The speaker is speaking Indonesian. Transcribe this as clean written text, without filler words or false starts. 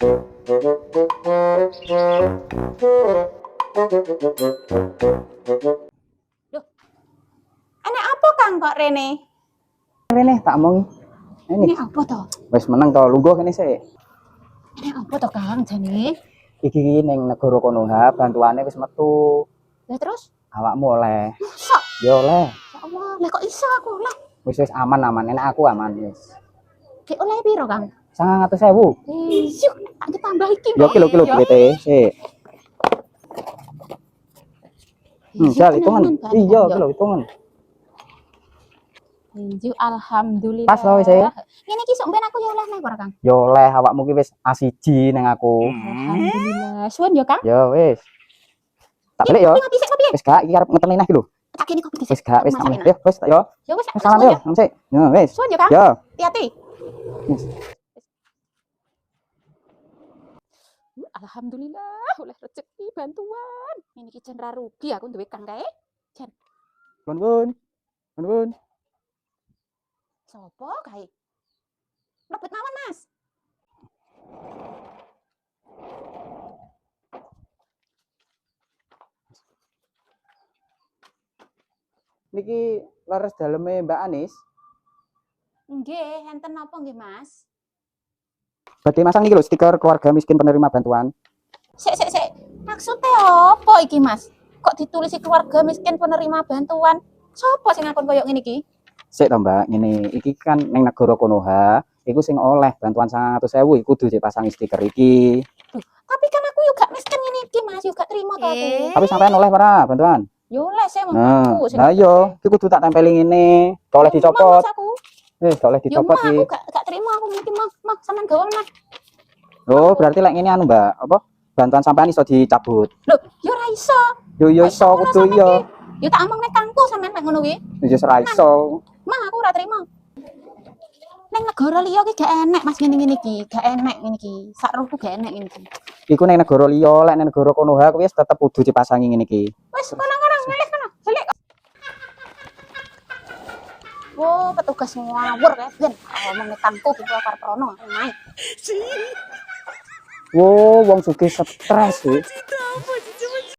Loh, anak apa Kang kok Rene? Rene tak omongi. Ini apa toh? Wis meneng to, lungguh kene sik. Ini apa toh Kang jane? Iki ning negara Konoha bantuane wis metu. Lah terus? Awakmu oleh. Masa? Ya oleh. Ya Allah, lah kok iso aku lah? Wis aman, enak aku aman wis. Ki oleh piro Kang? 900.000. Yuk, tak tambah iki. Yo kilo duwite sik. Jal hitungan. Iya, kilo hitungan. Yuk, alhamdulillah. Pas lo wis e. Ngene iki sok ben aku ya oleh nang ora Kang? Ya oleh awakmu ki wis A1 ning aku. Alhamdulillah. Suwun ya Kang. Ya wis. Tak balik yo. Ngopi sik ngopi. Wis gak iki arep ngeteni neh iki lho. Tak kene kopi dhisik. Wis gak wis tak. Yo wis yo. Ya wis. Wis salam yo, sik. Yo wis. Suwun ya Kang. Yo. Hati-hati. Alhamdulillah oleh rezeki bantuan. Ini ki jan ra rugi aku duwe Kang kae. Jan. Nuwun. Sopo kae? Mlebet mawon, Mas. Niki leres daleme Mbak Anis. Nggih, enten napa nggih, Mas? Badhe masang niki lho stiker keluarga miskin penerima bantuan. Sik. Maksudnya apa iki, Mas? Kok ditulis keluarga miskin penerima bantuan? Sopo sing ngakon koyo ngene iki? Sik to Mbak, ngene iki kan ning negara Konoha, iku sing oleh bantuan 900.000 iku kudu dipasang stiker iki. Duh, tapi kan aku juga miskin ngene iki, Mas, juga trimo to aku. Tapi sampean oleh ora bantuan? Yo oleh saya mau Nah, aku. lah yo, iki kudu tak tempeli ngene. Oleh dicopot. Wis, oleh Yo dicopot aku iki. gak trimo aku mungkin mah sampean gawe mah. Oh, berarti lek ngene anu Mbak, apa? Bantuan sampean iso dicabut. Lho, yo ora iso. Yo iso kudu yo. Yo tak omong nek kangku sampean nek ngono kuwi. Yo ora iso. Mah aku ora trimo. Neng negara liya ki gak enek Mas ngene-ngene iki, gak enek ngene iki. Sak rohku gak enek ngene iki. Iku ning negara liya, lek ning negara Konoha kuwi wis tetep kudu dipasangi ngene iki. Wis kono-kono ngelih kono. Balik. Oh, petugas ngawur kae ben. Omong tangku gitu karo prono main. Wo, wong sugih stres iki.